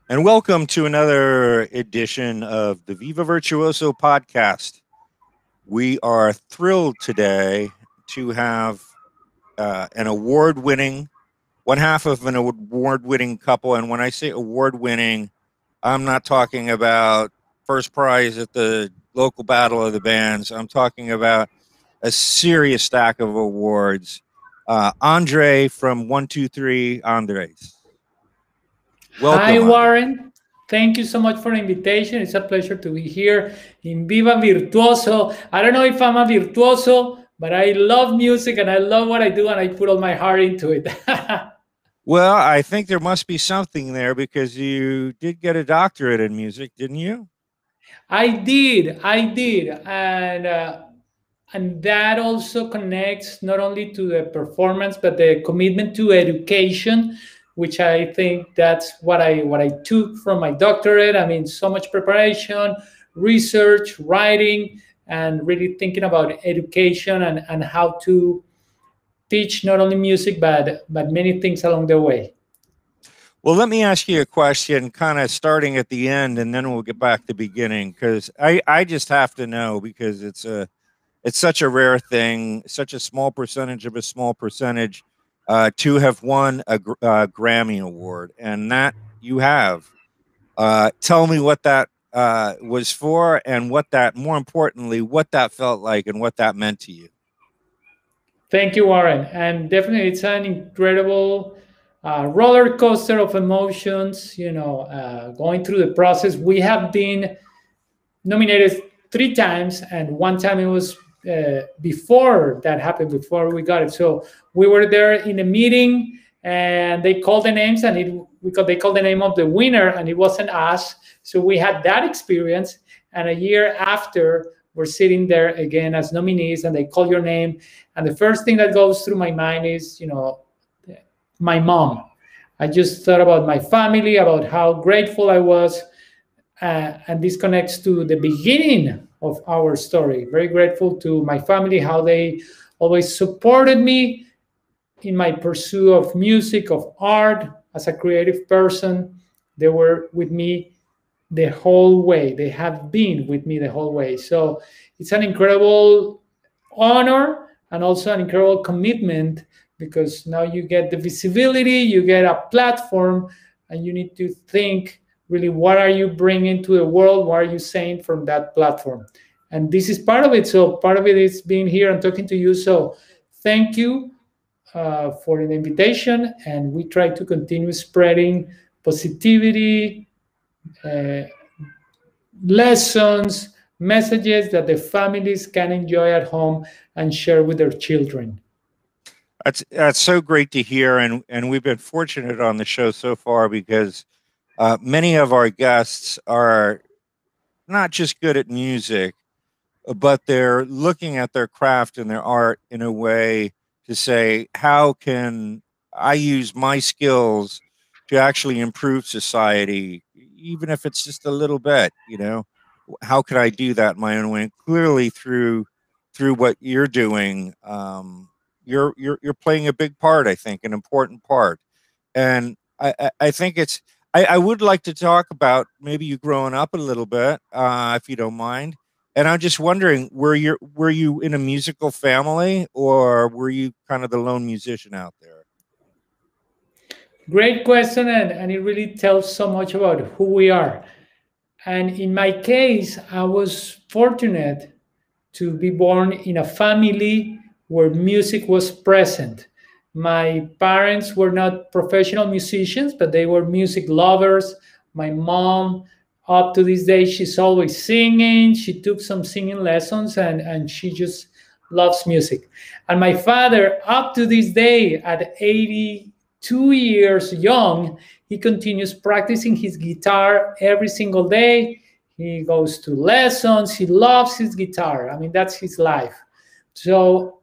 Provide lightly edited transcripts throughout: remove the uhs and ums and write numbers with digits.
and welcome to another edition of the Viva Virtuoso podcast. We are thrilled today to have an award winning, one half of an award winning couple. And when I say award winning, I'm not talking about first prize at the local battle of the bands. I'm talking about a serious stack of awards. Andre from 123 Andres. Hi, Welcome, Andre. Warren. Thank you so much for the invitation. It's a pleasure to be here in Viva Virtuoso. I don't know if I'm a virtuoso, but I love music and I love what I do and I put all my heart into it. Well, I think there must be something there because you did get a doctorate in music, didn't you? I did, and that also connects not only to the performance but the commitment to education, which I think that's what I took from my doctorate. I mean, so much preparation, research, writing, and really thinking about education and how to teach not only music but many things along the way. Well, let me ask you a question, kind of starting at the end, and then we'll get back to the beginning because I just have to know because it's such a rare thing, such a small percentage of a small percentage to have won a Grammy award, and that you have. Tell me what that was for, and what that, more importantly, what that felt like, and what that meant to you. Thank you, Warren. And definitely, it's an incredible roller coaster of emotions. Going through the process. We have been nominated three times, and one time it was before that happened, before we got it. So we were there in a meeting, and they called the names, and they called the name of the winner, and it wasn't us. So we had that experience, and a year after, we're sitting there again as nominees, and they call your name, and the first thing that goes through my mind is, my mom. I just thought about my family, about how grateful I was, and this connects to the beginning of our story. Very grateful to my family, how they always supported me in my pursuit of music, of art, as a creative person. They were with me the whole way. They have been with me the whole way. So it's an incredible honor and also an incredible commitment, because now you get the visibility, you get a platform, and you need to think really, what are you bringing to the world? What are you saying from that platform? And this is part of it. So part of it is being here and talking to you. So thank you for the invitation. And we try to continue spreading positivity, uh, lessons, messages that the families can enjoy at home and share with their children. That's so great to hear, and we've been fortunate on the show so far because many of our guests are not just good at music, but they're looking at their craft and their art in a way to say, how can I use my skills to actually improve society, even if it's just a little bit, how can I do that in my own way? And clearly through what you're doing, you're playing a big part, I think, an important part. And I think I would like to talk about maybe you growing up a little bit, if you don't mind. And I'm just wondering, were you in a musical family, or were you kind of the lone musician out there? Great question, and it really tells so much about who we are. And in my case, I was fortunate to be born in a family where music was present. My parents were not professional musicians, but they were music lovers. My mom, up to this day, she's always singing. She took some singing lessons, and she just loves music. And my father, up to this day, at 82 years young, he continues practicing his guitar every single day. He goes to lessons. He loves his guitar. I mean, that's his life. So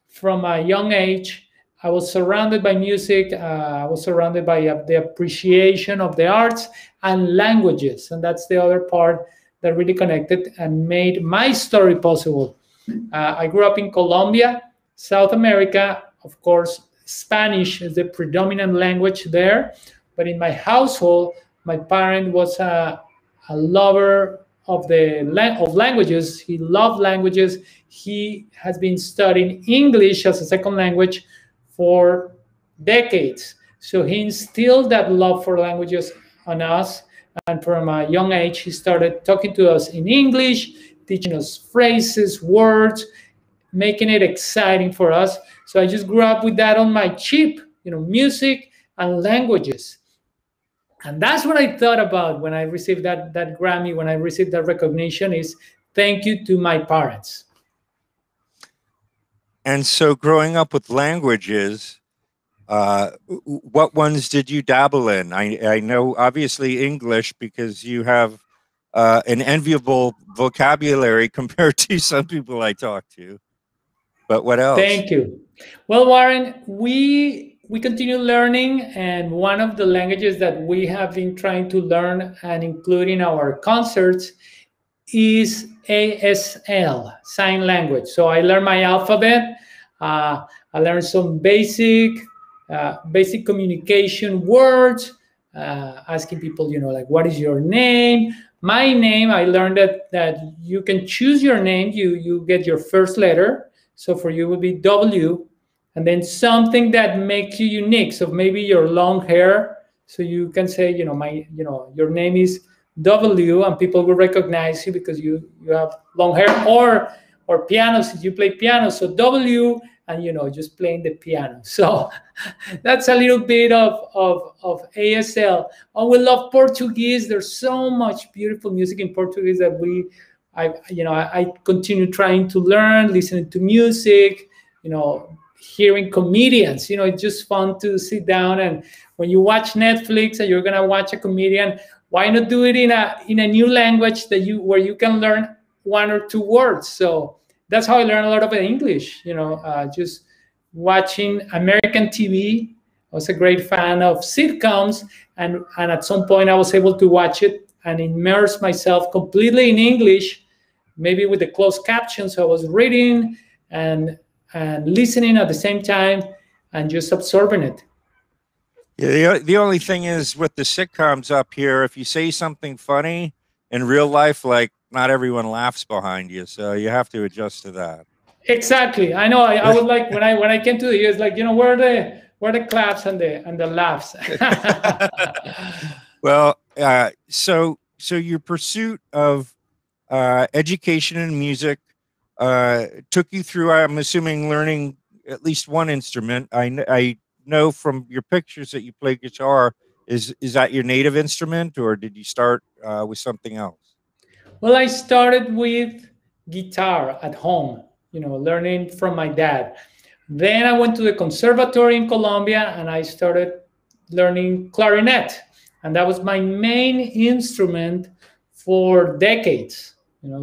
from a young age, I was surrounded by music. I was surrounded by the appreciation of the arts and languages. And that's the other part that really connected and made my story possible. I grew up in Colombia, South America. Of course, Spanish is the predominant language there. But in my household, My parent was a lover of of languages. He loved languages. He has been studying English as a second language for decades. So he instilled that love for languages on us. And from a young age, he started talking to us in English, teaching us phrases, words, making it exciting for us. So I just grew up with that on my chip, music and languages. And that's what I thought about when I received that Grammy, when I received that recognition, is thank you to my parents. And so growing up with languages, what ones did you dabble in? I know obviously English because you have an enviable vocabulary compared to some people I talk to. But what else? Thank you. Well, Warren, we continue learning, and one of the languages that we have been trying to learn and include in our concerts is ASL, sign language. So I learned my alphabet. I learned some basic communication words, asking people, like, what is your name? My name, I learned that you can choose your name. You get your first letter. So for you, it would be W, and then something that makes you unique. So maybe your long hair. So you can say, your name is W, and people will recognize you because you have long hair, or piano, since you play piano. So W, and just playing the piano. So that's a little bit of ASL. Oh, we love Portuguese. There's so much beautiful music in Portuguese that I continue trying to learn, listening to music, hearing comedians. It's just fun to sit down, and when you watch Netflix and you're gonna watch a comedian, why not do it in a new language where you can learn one or two words? So that's how I learned a lot of English. Just watching American TV. I was a great fan of sitcoms, and at some point I was able to watch it and immerse myself completely in English, maybe with the closed captions. So I was reading and listening at the same time and just absorbing it. Yeah, the only thing is with the sitcoms up here, if you say something funny in real life, like not everyone laughs behind you, so you have to adjust to that. Exactly. I know. I was like when I came to the US, like, where are the claps and the laughs? Well, so your pursuit of education and music took you through, I'm assuming, learning at least one instrument. I know from your pictures that you play guitar. Is that your native instrument, or did you start with something else? Well, I started with guitar at home, learning from my dad. Then I went to the conservatory in Colombia and I started learning clarinet. And that was my main instrument for decades.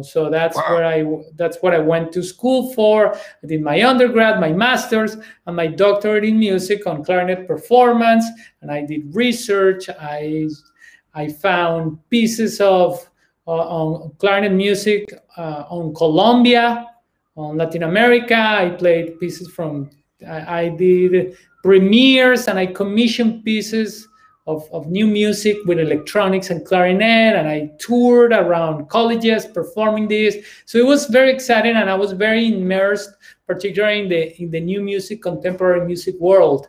So that's Wow. that's what I went to school for. I did my undergrad, my master's, and my doctorate in music on clarinet performance. And I did research. I found pieces of on clarinet music on Colombia, on Latin America. I played pieces from. I did premieres and I commissioned pieces of new music with electronics and clarinet, and I toured around colleges performing this. So it was very exciting, and I was very immersed, particularly in the new music, contemporary music world.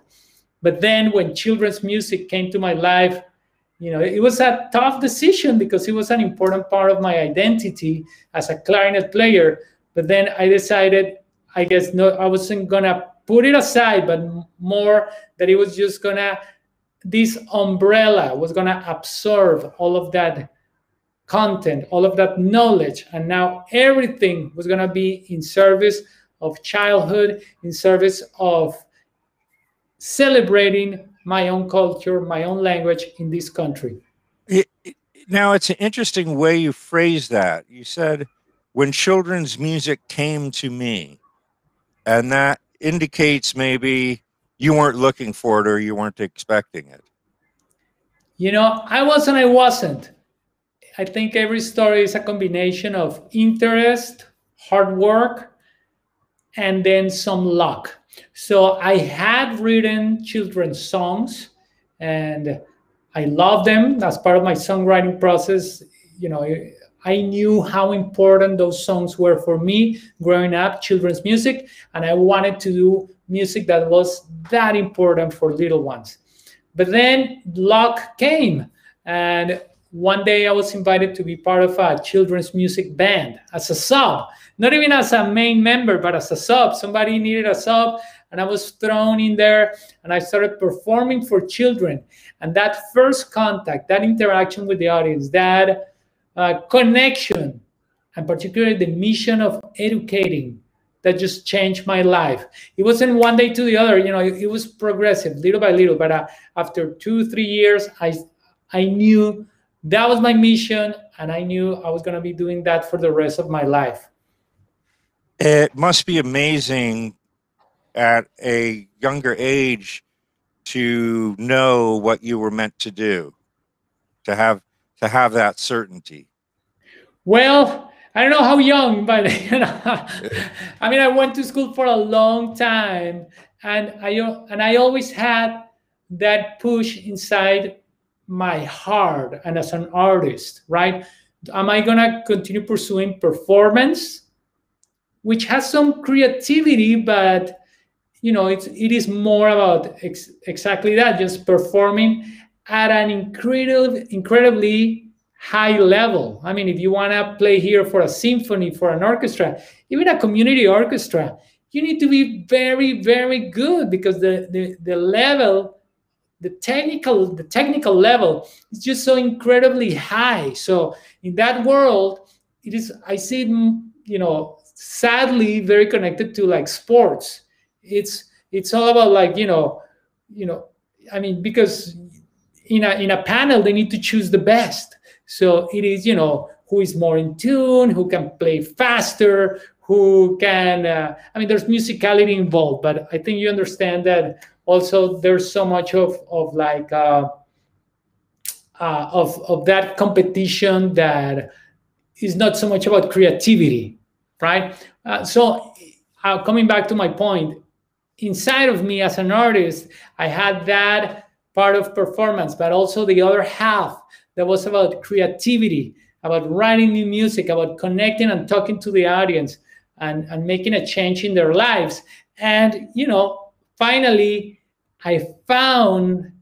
But then when children's music came to my life, it was a tough decision because it was an important part of my identity as a clarinet player. But then I decided, I guess, no, I wasn't gonna put it aside, but more that it was just gonna, this umbrella was gonna absorb all of that content, all of that knowledge, and now everything was gonna be in service of childhood, in service of celebrating my own culture, my own language in this country. Now, it's an interesting way you phrase that. You said, when children's music came to me, and that indicates maybe you weren't looking for it or you weren't expecting it. I was and I wasn't. I think every story is a combination of interest, hard work, and then some luck. So I had written children's songs, and I love them as part of my songwriting process. You know, I knew how important those songs were for me growing up, children's music, and I wanted to do music that was that important for little ones. But then luck came, and one day I was invited to be part of a children's music band as a sub, not even as a main member, but as a sub. Somebody needed a sub, and I was thrown in there, and I started performing for children. And that first contact, that interaction with the audience, that connection, and particularly the mission of educating, that just changed my life. It wasn't one day to the other, you know, it was progressive, little by little. But after 2-3 years, I knew that was my mission, and I knew I was going to be doing that for the rest of my life. It must be amazing at a younger age to know what you were meant to do, to have that certainty. Well, I don't know how young, but you know, I mean, I went to school for a long time, and I always had that push inside my heart, and as an artist, right? Am I gonna continue pursuing performance, which has some creativity, but you know, it is more about exactly that, just performing at an incredibly high level. I mean, if you want to play here for a symphony, for an orchestra, even a community orchestra, you need to be very, very good, because the level, the technical level is just so incredibly high. So in that world, it is, I see it, you know, sadly very connected to like sports. It's all about like, you know, I mean, because in a panel they need to choose the best. So it is, you know, who is more in tune, who can play faster, who can I mean, there's musicality involved, but I think you understand that also there's so much of like of that competition that is not so much about creativity, right? So coming back to my point, inside of me as an artist, I had that part of performance, but also the other half that was about creativity, about writing new music, about connecting and talking to the audience, and making a change in their lives. And, you know, finally, I found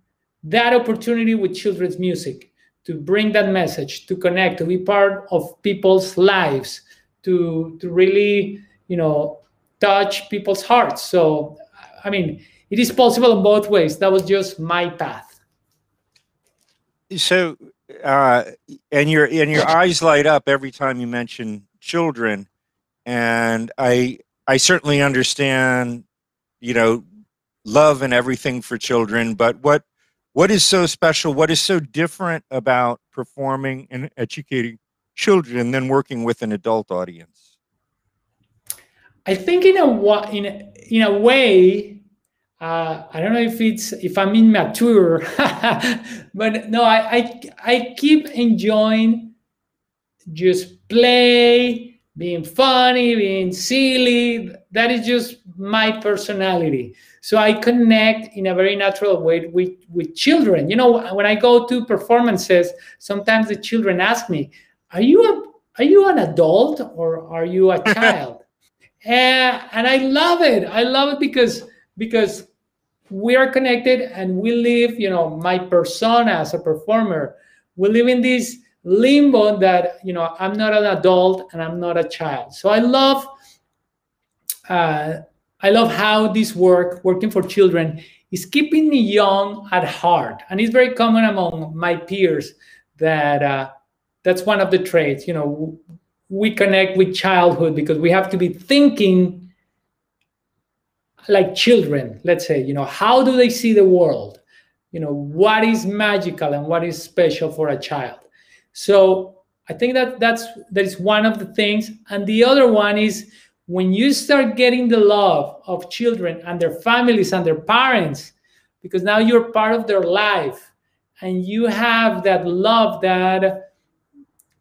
that opportunity with children's music to bring that message, to connect, to be part of people's lives, to really, you know, touch people's hearts. So, I mean, it is possible in both ways. That was just my path. So, and your eyes light up every time you mention children, and I certainly understand, you know, love and everything for children. But what is so special? What is so different about performing and educating children than working with an adult audience? I think in a way, I don't know if I'm immature, but no, I keep enjoying just play, being funny, being silly. That is just my personality. So I connect in a very natural way with children. You know, when I go to performances, sometimes the children ask me, "Are you an adult or are you a child?" And I love it. I love it because we are connected, and we live, you know, my persona as a performer, we live in this limbo that, you know, I'm not an adult and I'm not a child. So I love how this working for children is keeping me young at heart. And it's very common among my peers that that's one of the traits. You know, we connect with childhood because we have to be thinking like children. Let's say, you know, how do they see the world? You know, what is magical and what is special for a child? So I think that is one of the things. And the other one is when you start getting the love of children and their families and their parents, because now you're part of their life, and you have that love, that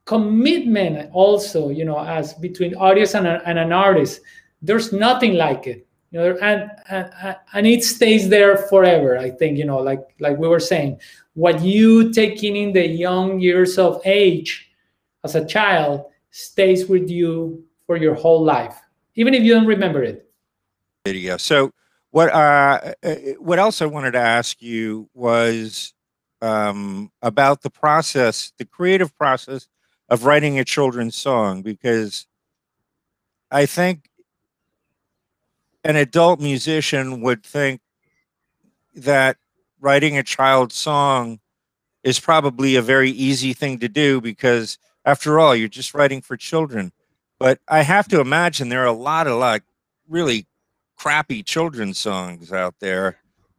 commitment also, you know, as between audience and an artist. There's nothing like it. and it stays there forever. I think, like we were saying, what you taking in the young years of age as a child stays with you for your whole life, even if you don't remember it. Video. So what else I wanted to ask you was about the process, the creative process of writing a children's song, because I think an adult musician would think that writing a child's song is probably a very easy thing to do because, after all, you're just writing for children. But I have to imagine there are a lot of like really crappy children's songs out there.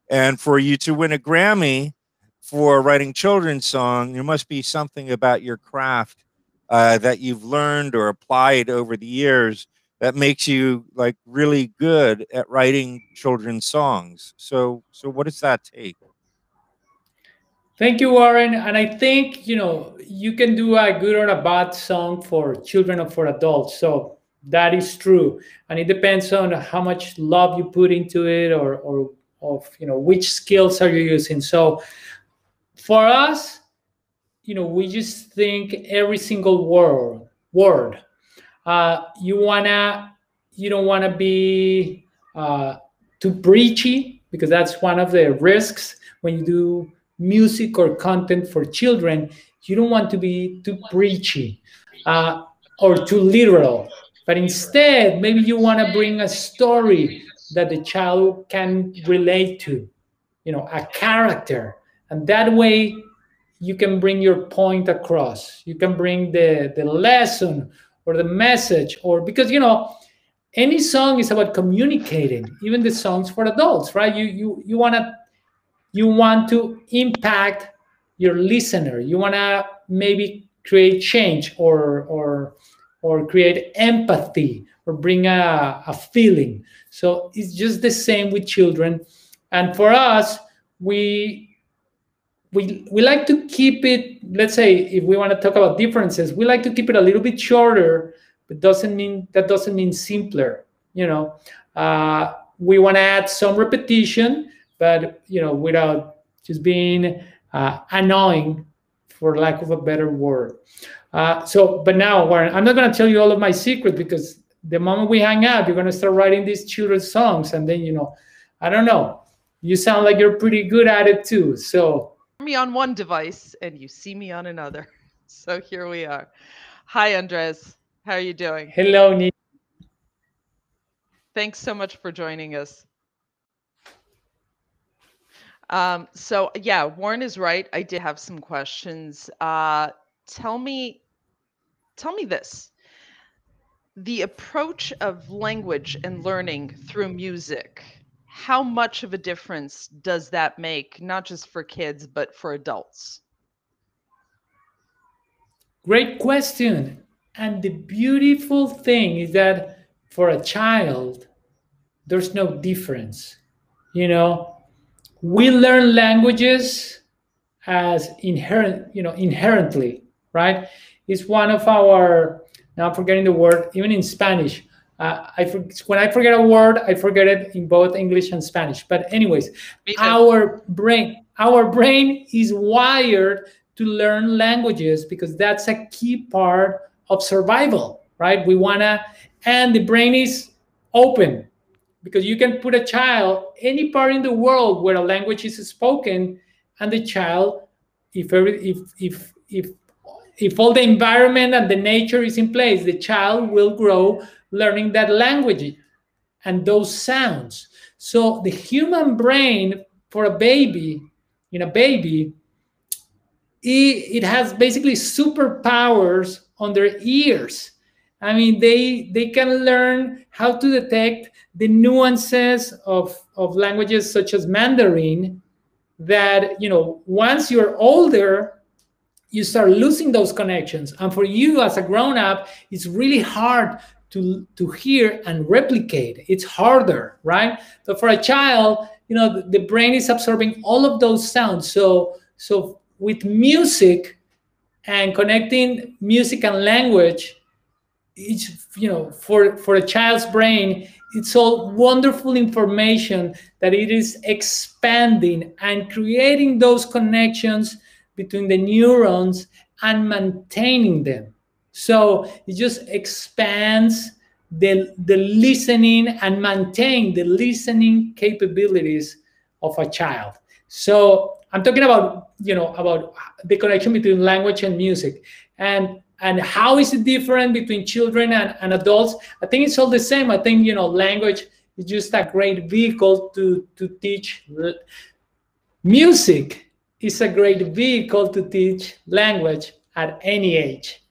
And for you to win a Grammy for writing children's song, there must be something about your craft that you've learned or applied over the years that makes you like really good at writing children's songs. So what does that take? Thank you, Warren. And I think, you can do a good or a bad song for children or for adults. So that is true. And it depends on how much love you put into it, or of, which skills are you using. So for us, we just think every single word. You don't wanna be too preachy, because that's one of the risks when you do music or content for children. You don't want to be too preachy or too literal, but instead, maybe you want to bring a story that the child can relate to, a character, and that way you can bring your point across. You can bring the lesson or the message, or because any song is about communicating. Even the songs for adults, right? You want to impact your listener. You want to maybe create change, or create empathy, or bring a feeling. So it's just the same with children. And for us, we like to keep it, let's say, if we want to talk about differences, we like to keep it a little bit shorter, but doesn't mean simpler. We want to add some repetition, but without just being annoying, for lack of a better word. But now, Warren, I'm not going to tell you all of my secrets, because the moment we hang out, you're going to start writing these children's songs, and then I don't know. You sound like you're pretty good at it too. So me on one device and you see me on another. So here we are. Hi, Andres. How are you doing? Hello, Nick. Thanks so much for joining us. So yeah, Warren is right. I did have some questions. Tell me this. The approach of language and learning through music, how much of a difference does that make, not just for kids, but for adults? Great question. And the beautiful thing is that for a child, there's no difference. We learn languages as inherently, right? It's one of our, now I'm forgetting the word, even in Spanish. When I forget a word, I forget it in both English and Spanish. But anyways, our brain is wired to learn languages, because that's a key part of survival, right? And the brain is open, because you can put a child any part in the world where a language is spoken, and the child, if all the environment and the nature is in place, the child will grow learning that language and those sounds. So the human brain, for a baby, it has basically superpowers on their ears. I mean, they can learn how to detect the nuances of languages such as Mandarin, that once you're older, you start losing those connections. And for you as a grown-up, it's really hard to hear and replicate. It's harder, right? But for a child, the brain is absorbing all of those sounds. So with music and connecting music and language, for a child's brain, it's all wonderful information that it is expanding and creating those connections between the neurons and maintaining them. So it just expands the listening and maintain the listening capabilities of a child. So I'm talking about, about the connection between language and music, and how is it different between children and adults. I think it's all the same. I think, language is just a great vehicle to teach. Music is a great vehicle to teach language at any age.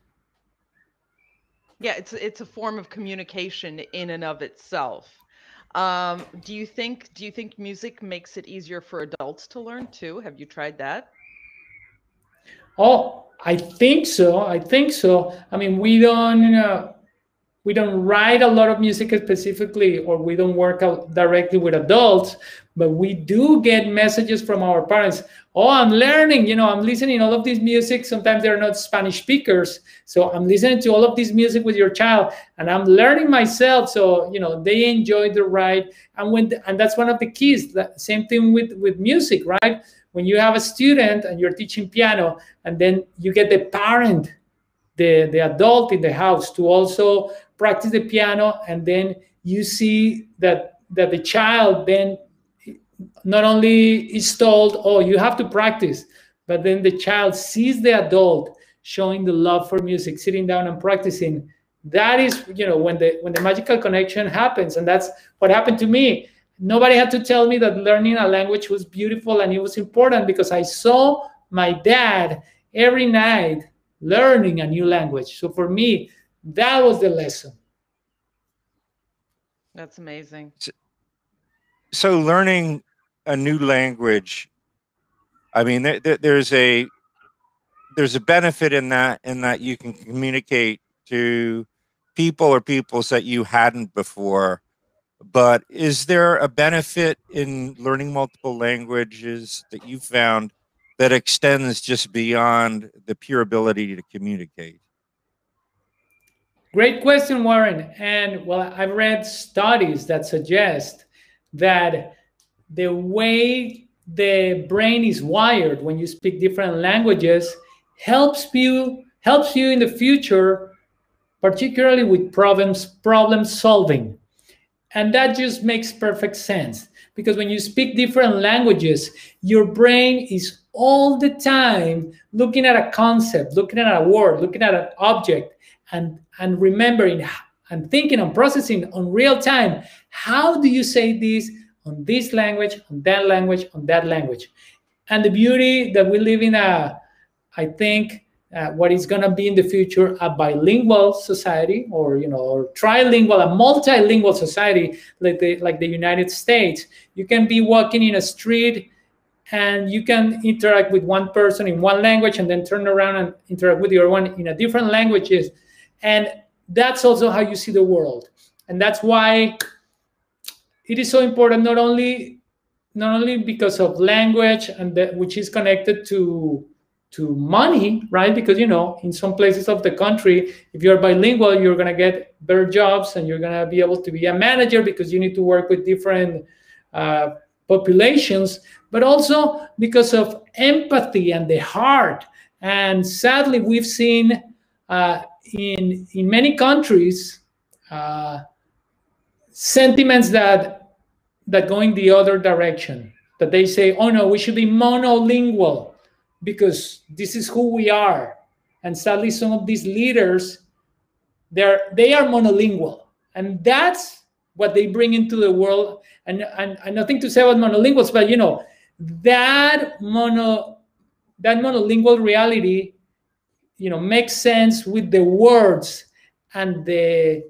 Yeah, it's a form of communication in and of itself. Do you think music makes it easier for adults to learn too? Have you tried that? Oh, I think so. I mean, we don't write a lot of music specifically, or we don't work out directly with adults, but we do get messages from our parents. Oh, I'm learning, I'm listening all of this music. Sometimes they're not Spanish speakers, so I'm listening to all of this music with your child, and I'm learning myself. So they enjoy the ride, and that's one of the keys. Same thing with music, right? When you have a student and you're teaching piano, and then you get the parent, the adult in the house, to also practice the piano, and then you see that the child then not only is told, oh, you have to practice, but then the child sees the adult showing the love for music, sitting down and practicing. That is, when the magical connection happens. And that's what happened to me. Nobody had to tell me that learning a language was beautiful and it was important, because I saw my dad every night learning a new language. So for me, that was the lesson. That's amazing. So learning a new language, I mean, there's a benefit in that you can communicate to people or peoples that you hadn't before. But is there a benefit in learning multiple languages that you found that extends just beyond the pure ability to communicate? Great question, Warren. And well, I've read studies that suggest that the way the brain is wired when you speak different languages helps you in the future, particularly with problem solving. And that just makes perfect sense, because when you speak different languages, your brain is all the time looking at a concept, looking at a word, looking at an object, and remembering and thinking and processing on real time. How do you say this on this language, on that language, on that language? And the beauty that we live in I think, what is going to be in the future, a bilingual society, or or trilingual, a multilingual society, like the United States. You can be walking in a street and you can interact with one person in one language, and then turn around and interact with the other one in a different languages. And that's also how you see the world. And that's why it is so important, not only because of language, and which is connected to money, right? Because in some places of the country, if you're bilingual, you're going to get better jobs, and you're going to be able to be a manager, because you need to work with different populations, but also because of empathy and the heart. And sadly, we've seen in many countries sentiments that going the other direction, that they say, oh no, we should be monolingual because this is who we are. And sadly, some of these leaders, they are monolingual, and that's what they bring into the world. And nothing to say about monolinguals, but that monolingual reality makes sense with the words and the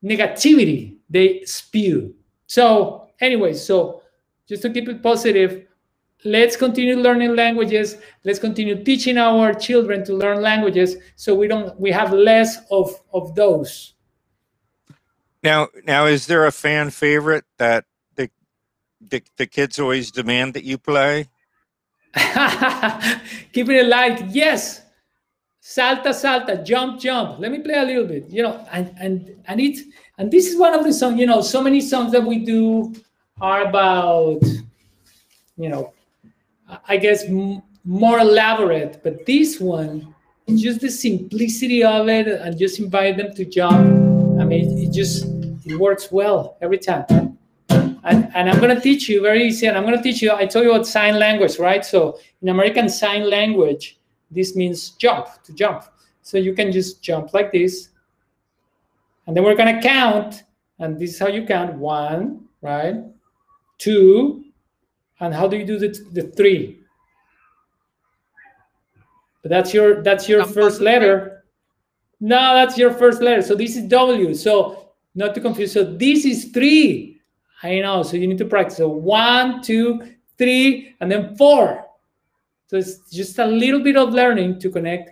negativity they spew. So anyway, so just to keep it positive, let's continue learning languages. Let's continue teaching our children to learn languages, so we have less of those. Now, is there a fan favorite that the kids always demand that you play? Keeping it light, yes. salta, salta, jump, jump. Let me play a little bit, you know, and this is one of the songs, you know, so many songs that we do are about, you know, I guess more elaborate, but this one, just the simplicity of it and just invite them to jump. I mean, it works well every time. And I'm going to teach you very easy. And I'm going to teach you, I told you about sign language, right? So in American Sign Language, this means jump, to jump. So you can just jump like this. And then we're going to count. And this is how you count. 1, right? 2. And how do you do the 3? But that's your first letter. No, that's your first letter. So this is W. So not to confuse. So this is 3. I know. So you need to practice. So 1, 2, 3, and then 4. So it's just a little bit of learning to connect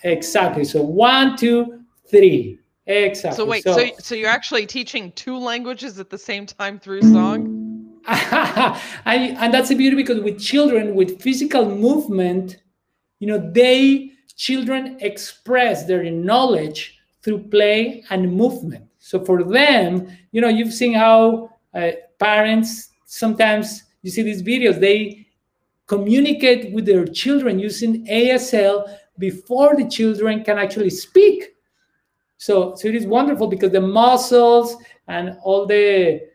exactly. So 1, 2, 3. Exactly. So wait, so you're actually teaching 2 languages at the same time through song? And that's the beauty, because with children, with physical movement, you know, children express their knowledge through play and movement. So for them, you know, you've seen how parents, sometimes you see these videos, they communicate with their children using ASL before the children can actually speak. So it is wonderful, because the muscles and all the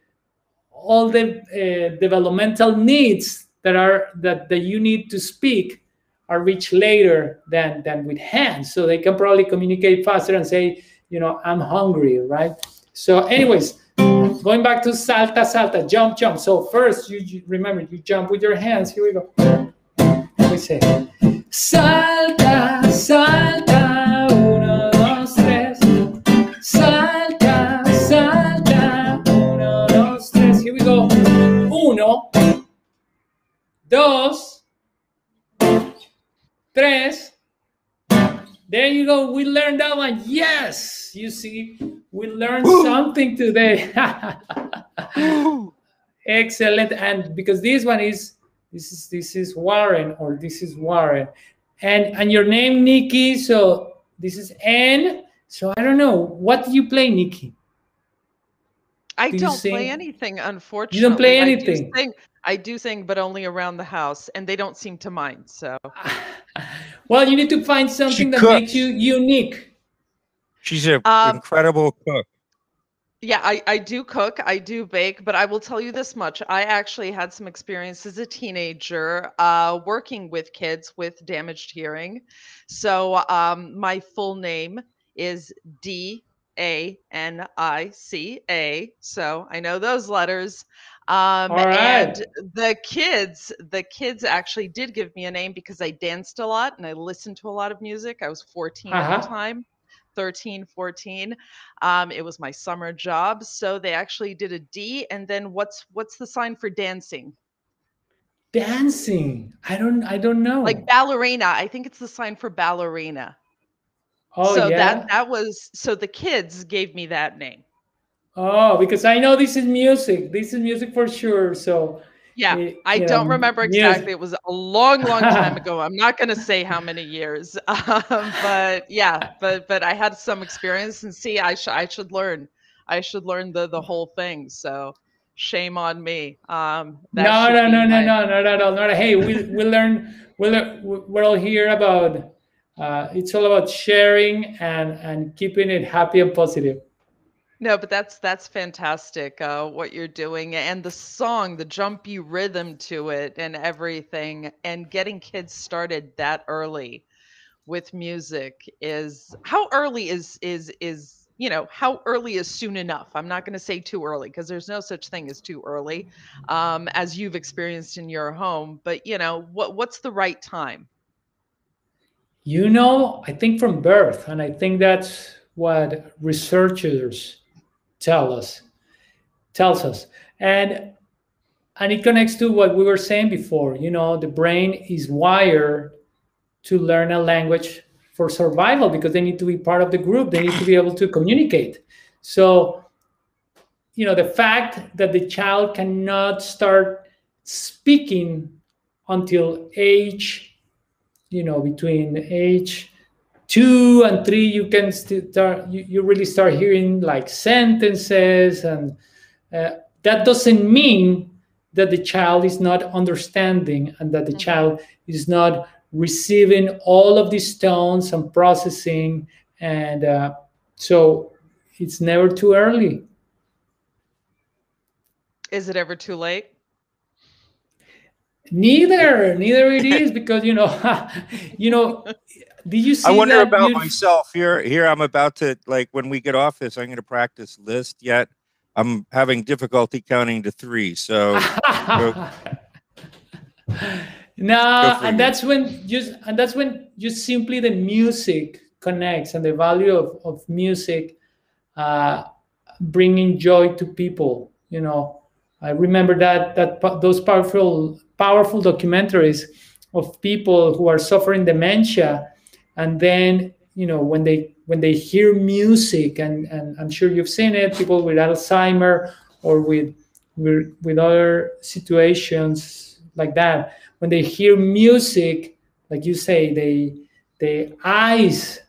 developmental needs that you need to speak are reached later than with hands. So they can probably communicate faster and say, you know, I'm hungry, right? So anyways, going back to salta, salta, jump, jump. So first, you remember, you jump with your hands. Here we go. We say, salta, salta, 1, 2, 3. Salta, salta, 1, 2, 3. Here we go. 1, 2, 3. There you go. We learned that one. Yes. You see, we learned something today. Excellent. And because this one is, this is Warren, or this is Warren. And your name, Nikki. So this is N. So I don't know. What do you play, Nikki? I don't play anything, unfortunately. You don't play anything? I do sing, but only around the house, and they don't seem to mind. So, well, you need to find something that makes you unique. She's an incredible cook. Yeah, I do cook, I do bake, but I will tell you this much. I actually had some experience as a teenager working with kids with damaged hearing. So my full name is Danica. So I know those letters. And the kids actually did give me a name because I danced a lot and I listened to a lot of music. I was 14 at the time, 13, 14. It was my summer job. So they actually did a D. And then what's the sign for dancing? Dancing. I don't know. Like ballerina. I think it's the sign for ballerina. Oh, so yeah. that was, so the kids gave me that name. Oh, because I know this is music. This is music for sure. So yeah, I don't remember exactly. It was a long time ago. I'm not going to say how many years, but yeah, but I had some experience, and see, I should learn. I should learn the whole thing. So shame on me. No, not at all. Hey, we learn. We're all here about. It's all about sharing and keeping it happy and positive. No, but that's fantastic, what you're doing, and the song, the jumpy rhythm to it and everything, and getting kids started that early with music is, how early is how early is soon enough? I'm not going to say too early, because there's no such thing as too early, as you've experienced in your home, but what's the right time? I think from birth, and I think that's what researchers tells us, and it connects to what we were saying before. The brain is wired to learn a language for survival, because they need to be part of the group. They need to be able to communicate. So the fact that the child cannot start speaking until age between age 2 and 3, you can start. You really start hearing like sentences, and that doesn't mean that the child is not understanding and that the child is not receiving all of these tones and processing. And so it's never too early. Is it ever too late? Neither it is, because you know, did you see I wonder that about beautiful... myself here. I'm about to, like, when we get off this, I'm going to practice Liszt. Yet I'm having difficulty counting to 3. So No, and that's when just simply the music connects, and the value of music bringing joy to people. I remember those powerful documentaries of people who are suffering dementia, and then when they hear music, and I'm sure you've seen it, people with Alzheimer or with other situations like that, when they hear music, like you say, their eyes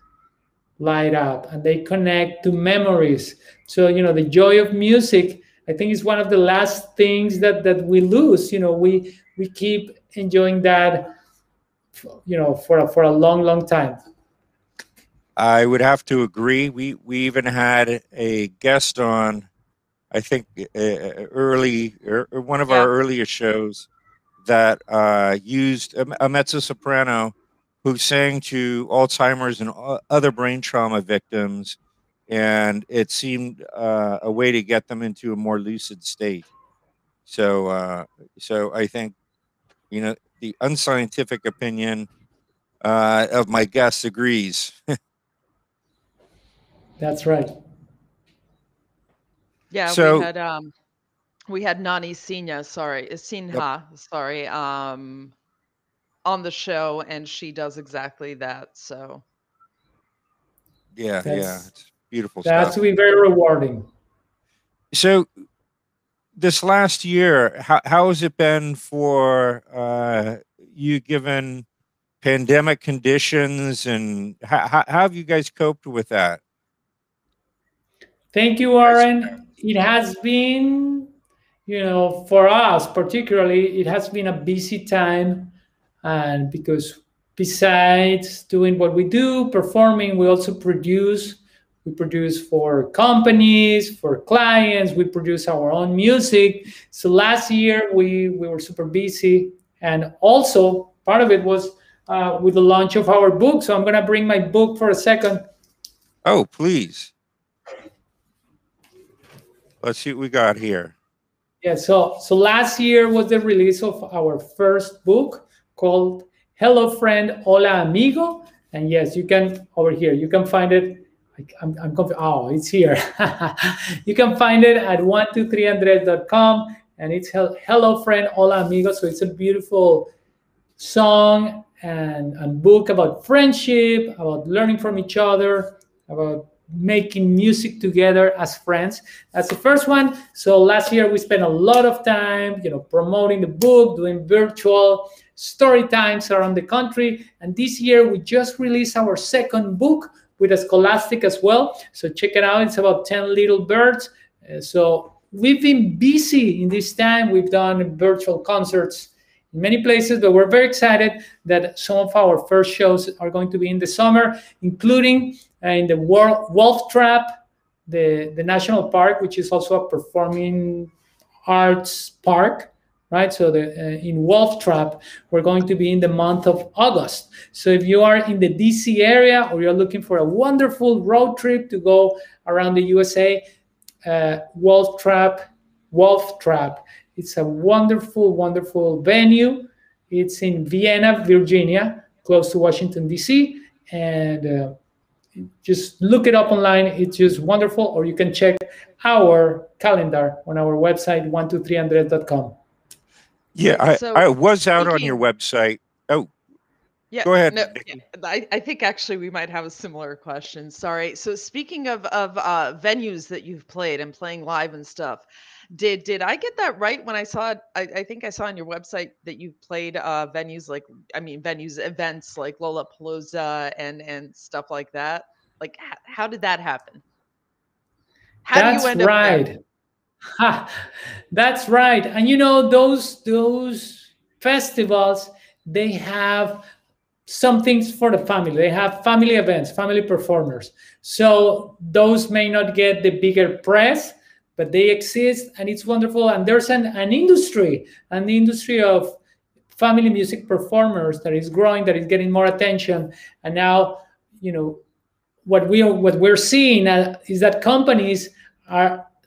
light up and they connect to memories. So the joy of music, I think, is one of the last things that we lose. We keep enjoying that for a long time. I would have to agree. We even had a guest on, I think, one of our earliest shows, that used a mezzo soprano who sang to Alzheimer's and other brain trauma victims, and it seemed a way to get them into a more lucid state. So I think the unscientific opinion of my guest agrees. That's right. Yeah, so we had Nani Sinha, sorry, on the show, and she does exactly that. So yeah, it's beautiful that has stuff. to be very rewarding. So this last year, how has it been for you, given pandemic conditions, and how have you guys coped with that? Thank you, Warren. It has been, for us particularly, it has been a busy time, and because besides doing what we do, performing, we also produce. We produce for companies, for clients. We produce our own music. So last year we were super busy, and also part of it was with the launch of our book. So I'm going to bring my book for a second. Oh, please. Let's see what we got here. Yeah, so last year was the release of our first book called Hello Friend, Hola Amigo. And yes, you can, over here, you can find it. I'm confused. Oh, it's here. You can find it at 123andres.com, and it's Hello Friend, Hola Amigo. So it's a beautiful song and book about friendship, about learning from each other, about making music together as friends. That's the first one. So last year we spent a lot of time, promoting the book, doing virtual story times around the country. And this year we just released our second book with a Scholastic as well. So check it out. It's about 10 little birds. So we've been busy in this time. We've done virtual concerts in many places, but we're very excited that some of our first shows are going to be in the summer, including in the Wolf Trap, the national park, which is also a performing arts park, right? So in Wolf Trap, we're going to be in the month of August. So if you are in the DC area, or you're looking for a wonderful road trip to go around the USA, Wolf Trap, it's a wonderful, wonderful venue. It's in Vienna, Virginia, close to Washington, D.C. And just look it up online. It's just wonderful. Or you can check our calendar on our website, 123andres.com. Yeah, I was out on your website. Oh, yeah, go ahead. No, I think actually we might have a similar question. Sorry. So speaking of venues that you've played and playing live and stuff, Did I get that right when I saw it? I think I saw on your website that you played venues like, I mean, venues, events like Lollapalooza and stuff like that. Like, how did that happen? How do you That's end up there? right. Ha, that's right. And you know, those festivals, they have some things for the family. They have family events, family performers. So those may not get the bigger press, but they exist and it's wonderful. And there's an industry, of family music performers that is growing, that is getting more attention. And now, you know, what we're seeing is that companies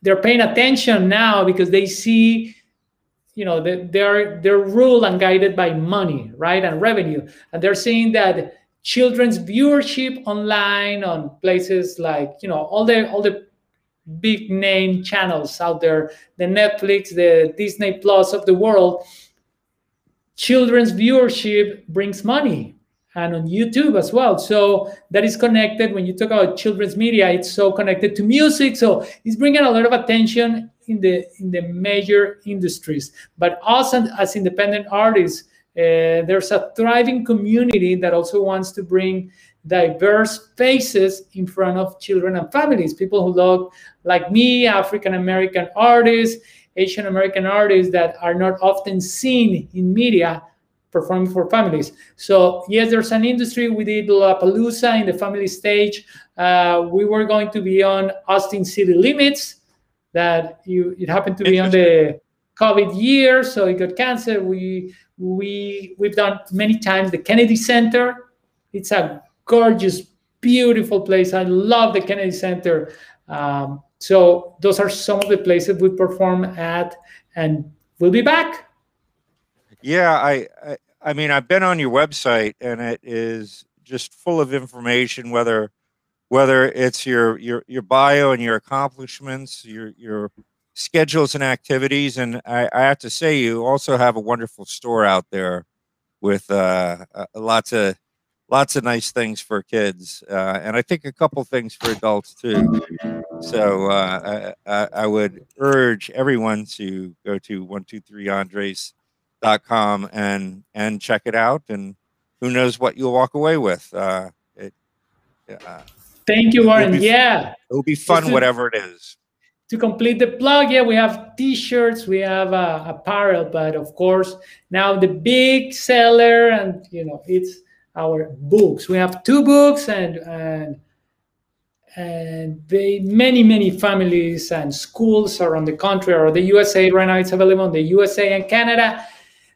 they're paying attention now because they see, you know, they're ruled and guided by money, right, and revenue, and they're seeing that children's viewership online on places like, you know, all the big name channels out there, the Netflix, the Disney Plus of the world, children's viewership brings money, and on YouTube as well. So that is connected. When you talk about children's media, it's so connected to music. So it's bringing a lot of attention in the major industries. But us as independent artists, there's a thriving community that also wants to bring diverse faces in front of children and families. People who look like me, African American artists, Asian American artists that are not often seen in media performing for families. So yes, there's an industry. We did Lollapalooza in the family stage. We were going to be on Austin City Limits. It happened to be on the COVID year, so it got canceled. We've done many times the Kennedy Center. It's a gorgeous, beautiful place. I love the Kennedy Center. So those are some of the places we perform at, and we'll be back. Yeah, I mean, I've been on your website, and it is just full of information, whether it's your bio and your accomplishments, your schedules and activities, and I have to say, you also have a wonderful store out there with lots of nice things for kids, and I think a couple things for adults too. So I would urge everyone to go to 123andres.com and check it out, and who knows what you'll walk away with. Thank you, Warren. Yeah, it'll be fun, whatever it is. To complete the plug, yeah, we have T-shirts, we have apparel, but of course now the big seller, and you know, it's our books. We have 2 books, and many families and schools around the country or the USA. Right now it's available in the USA and Canada.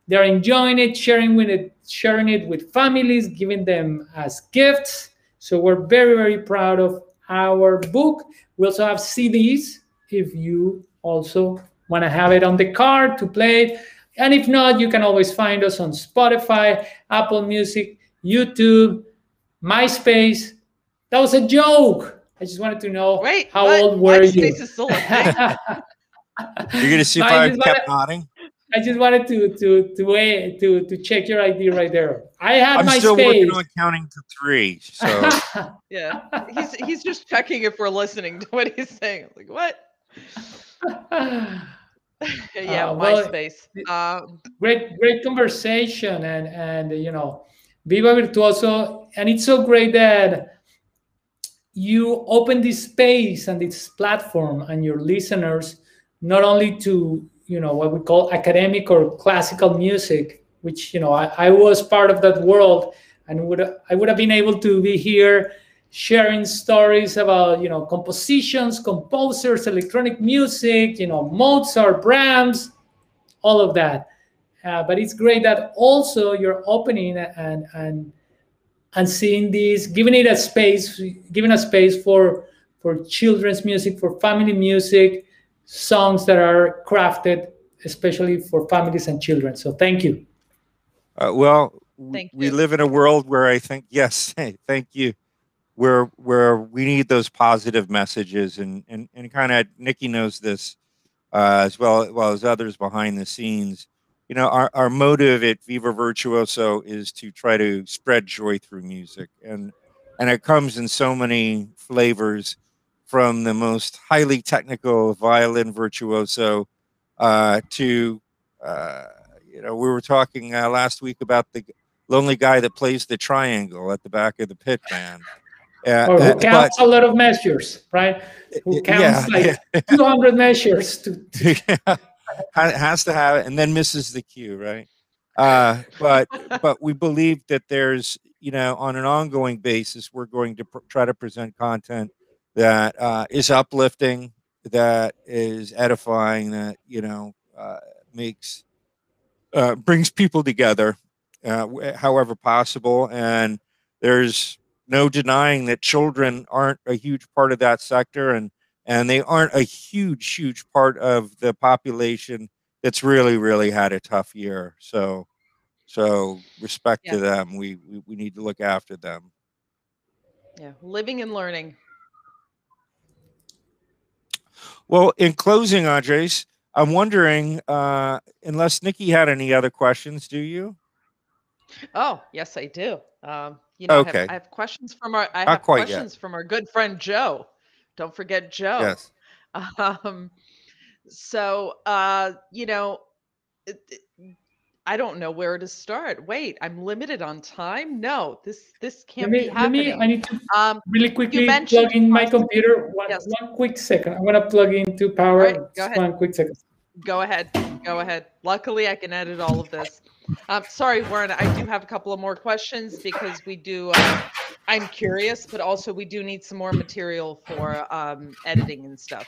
They're enjoying it, sharing it with families, giving them as gifts. So we're very, very proud of our book. We also have CDs if you also want to have it on the car to play it. And if not, you can always find us on Spotify, Apple Music, YouTube, MySpace. That was a joke. I just wanted to know how old were you? MySpace is still a thing. You're gonna see if I kept nodding. I just wanted to check your ID right there. I had I'm MySpace. still working on counting to 3. So yeah, he's just checking if we're listening to what he's saying. Like, what? Yeah, MySpace. Great conversation, and you know, Viva Virtuoso, and it's so great that you open this space and this platform and your listeners not only to, you know, what we call academic or classical music, which, you know, I was part of that world, and I would have been able to be here sharing stories about, you know, compositions, composers, electronic music, you know, Mozart, Brahms, all of that. But it's great that also you're opening and seeing this, giving a space for children's music, for family music, songs that are crafted especially for families and children. So thank you. We live in a world where I think, yes, thank you, where we need those positive messages, and kind of Nikki knows this as well as others behind the scenes. You know, our motive at Viva Virtuoso is to try to spread joy through music, and it comes in so many flavors, from the most highly technical violin virtuoso to we were talking last week about the lonely guy that plays the triangle at the back of the pit band. Or who counts a lot of measures, right? Who counts like 200 measures to has to have it and then misses the cue, right? But we believe that there's, on an ongoing basis, we're going to try to present content that is uplifting, that is edifying, that makes brings people together, however possible. And there's no denying that children aren't a huge part of that sector, and they aren't a huge part of the population that's really had a tough year. So respect to them. We need to look after them. Yeah, living and learning. Well, in closing, Andres, I'm wondering, unless Nikki had any other questions, do you? Oh, yes, I do. Okay. I have questions from our good friend Joe. Don't forget Joe. Yes. So, I don't know where to start. Wait, I'm limited on time. No, this can't be happening. I need to really quickly plug in my computer. One quick second. I'm gonna plug into power. Right, go ahead. 1 quick second. Go ahead. Luckily, I can edit all of this. Sorry, Warren, I do have a couple of more questions because we do. I'm curious, but also we do need some more material for editing and stuff.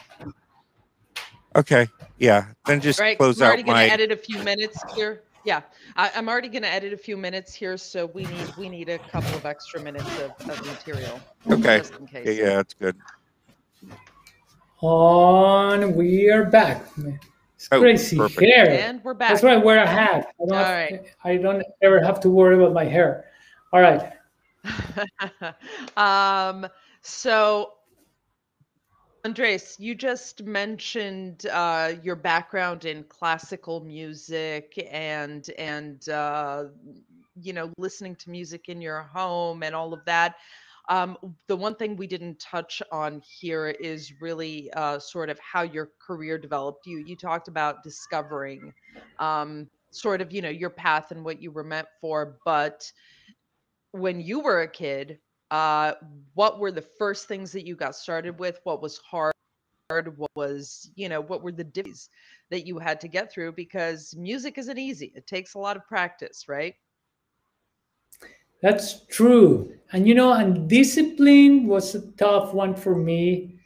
Okay. Yeah. Then just close out. I'm already going to edit a few minutes here. Yeah, I'm already going to edit a few minutes here, so we need a couple of extra minutes of material. Okay. Just in case. Yeah, that's good. We are back. It's crazy hair. And we're back. That's why I wear a hat. I don't ever have to worry about my hair. All right. So, Andres, you just mentioned your background in classical music and listening to music in your home and all of that. The one thing we didn't touch on here is really sort of how your career developed. You talked about discovering sort of your path and what you were meant for, but when you were a kid, what were the first things that you got started with? What was hard? What was, what were the difficulties that you had to get through? Because music isn't easy. It takes a lot of practice, right? That's true. And discipline was a tough one for me,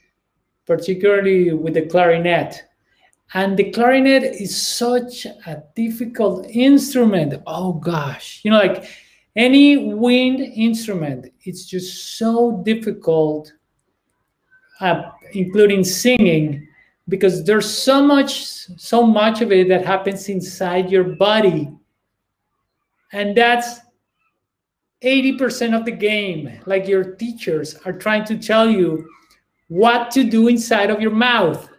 particularly with the clarinet. And the clarinet is such a difficult instrument. Oh gosh, like any wind instrument, it's just so difficult, including singing, because there's so much of it that happens inside your body. And that's 80% of the game. Like your teachers are trying to tell you what to do inside of your mouth,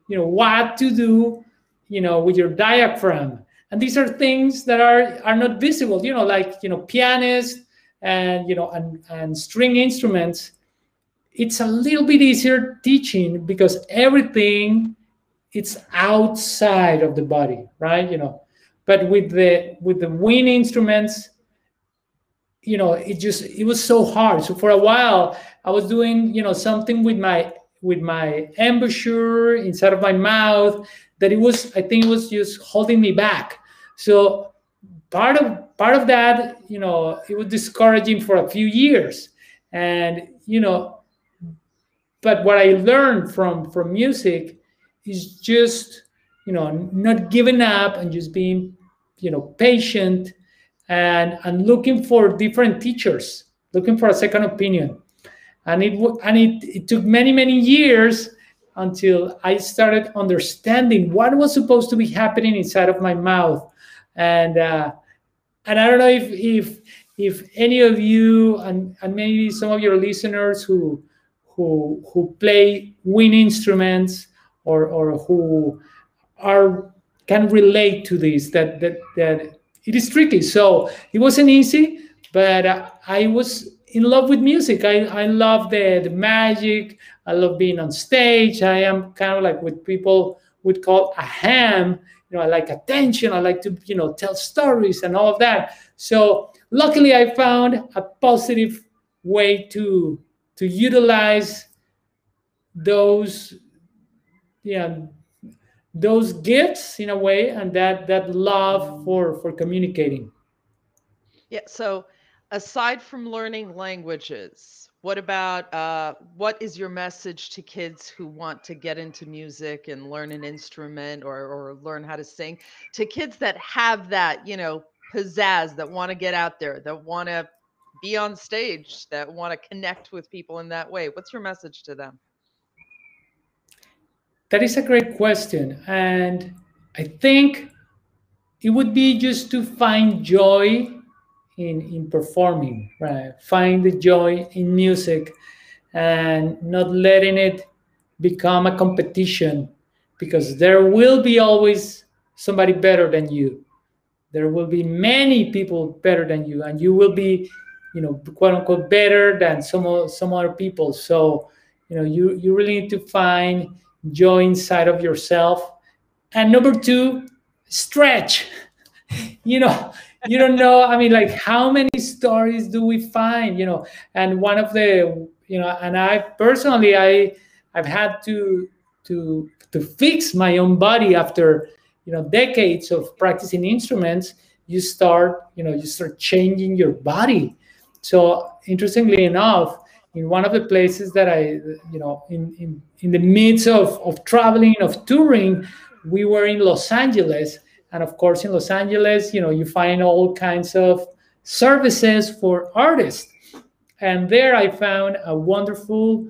what to do, with your diaphragm. And these are things that are not visible, like, pianists and, and string instruments. It's a little bit easier teaching because everything it's outside of the body, right? But with the wind instruments, it was so hard. So for a while I was doing, something with my embouchure inside of my mouth that I think it was just holding me back. So part of that, it was discouraging for a few years. And, but what I learned from music is just, not giving up and just being, patient and looking for different teachers, looking for a second opinion. And it took many years until I started understanding what was supposed to be happening inside of my mouth. And I don't know if any of you and maybe some of your listeners who play wind instruments or who can relate to this, that it is tricky. So it wasn't easy, but I was in love with music. I love the magic. I love being on stage. I am kind of like with people would call a ham. I like attention. I like to, tell stories and all of that. So luckily, I found a positive way to utilize those, yeah, those gifts in a way, and that love for communicating. Yeah. So aside from learning languages, what about what is your message to kids who want to get into music and learn an instrument or learn how to sing? To kids that have that, pizzazz, that want to get out there, that want to be on stage, that want to connect with people in that way. What's your message to them? That is a great question. And I think it would be just to find joy in performing, right? Find the joy in music and not letting it become a competition, because there will be always somebody better than you. There will be many people better than you, and you will be, quote unquote, better than some other people. So, you really need to find joy inside of yourself. And number two, stretch. you know you don't know, I mean, like, how many stories do we find, and one of the, and I personally, I've had to fix my own body after, decades of practicing instruments. You start changing your body. So interestingly enough, in one of the places that I, in the midst of traveling, of touring, we were in Los Angeles. And of course, in Los Angeles, you find all kinds of services for artists. And there I found a wonderful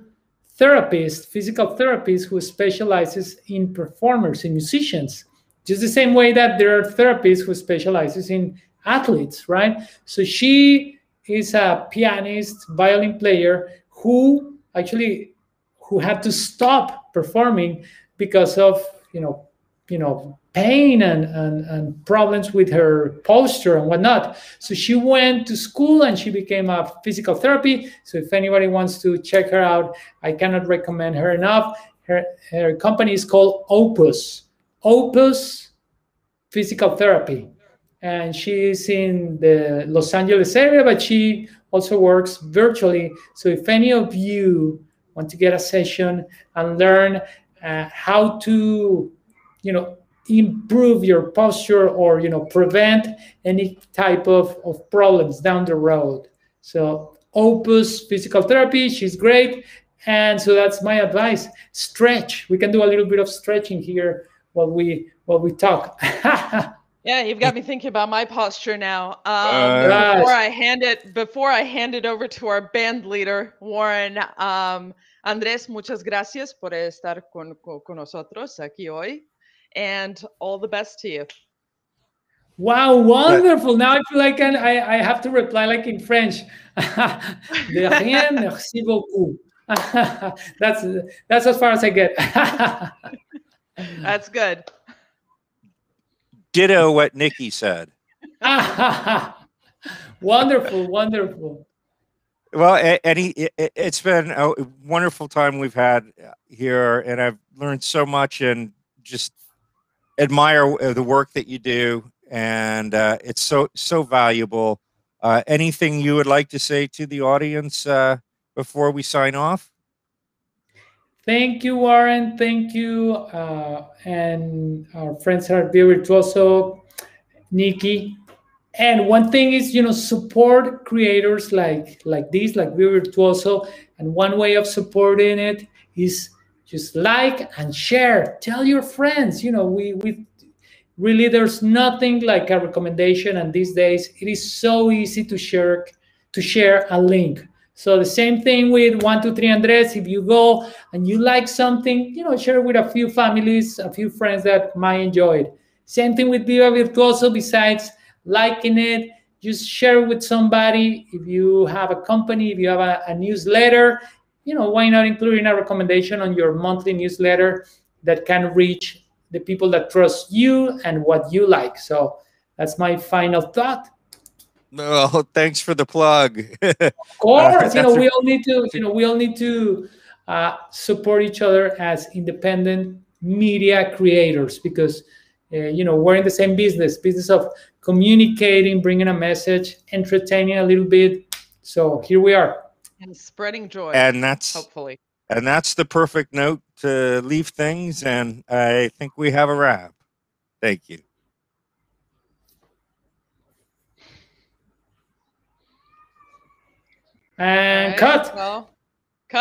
therapist, physical therapist, who specializes in performers, in musicians. Just the same way that there are therapists who specializes in athletes, right? So she is a pianist, violin player who had to stop performing because of pain and problems with her posture and whatnot. So she went to school and she became a physical therapy. So if anybody wants to check her out, I cannot recommend her enough. Her company is called Opus Physical Therapy. And she's in the Los Angeles area, but she also works virtually. So if any of you want to get a session and learn how to, improve your posture, or, prevent any type of problems down the road. So Opus Physical Therapy, she's great. And so that's my advice. Stretch. We can do a little bit of stretching here while we talk. Yeah, you've got me thinking about my posture now. Right. Before I hand it over to our band leader, Warren, Andrés, muchas gracias por estar con nosotros aquí hoy, and all the best to you. Wow, wonderful. Now I feel like I have to reply like in French. De rien, merci beaucoup. That's as far as I get. That's good. Ditto what Nikki said. Wonderful, wonderful. Well, it's been a wonderful time we've had here, and I've learned so much and just admire the work that you do, and it's so valuable. Anything you would like to say to the audience before we sign off? Thank you, Warren. Thank you, and our friends at Viva Virtuoso, Nikki. And one thing is, support creators like this, like Viva Virtuoso. And one way of supporting it is just like and share. Tell your friends. We really, there's nothing like a recommendation. And these days, it is so easy to share a link. So the same thing with 123 Andrés. If you go and you like something, share it with a few families, a few friends that might enjoy it. Same thing with Viva Virtuoso. Besides liking it, just share it with somebody. If you have a company, if you have a newsletter, why not including a recommendation on your monthly newsletter that can reach the people that trust you and what you like. So that's my final thought. Oh, thanks for the plug. Of course, we all need to support each other as independent media creators, because we're in the same business of communicating, bringing a message, entertaining a little bit. So here we are. And spreading joy. And that's hopefully. And that's the perfect note to leave things. And I think we have a wrap. Thank you. And Right, cut. well, cut.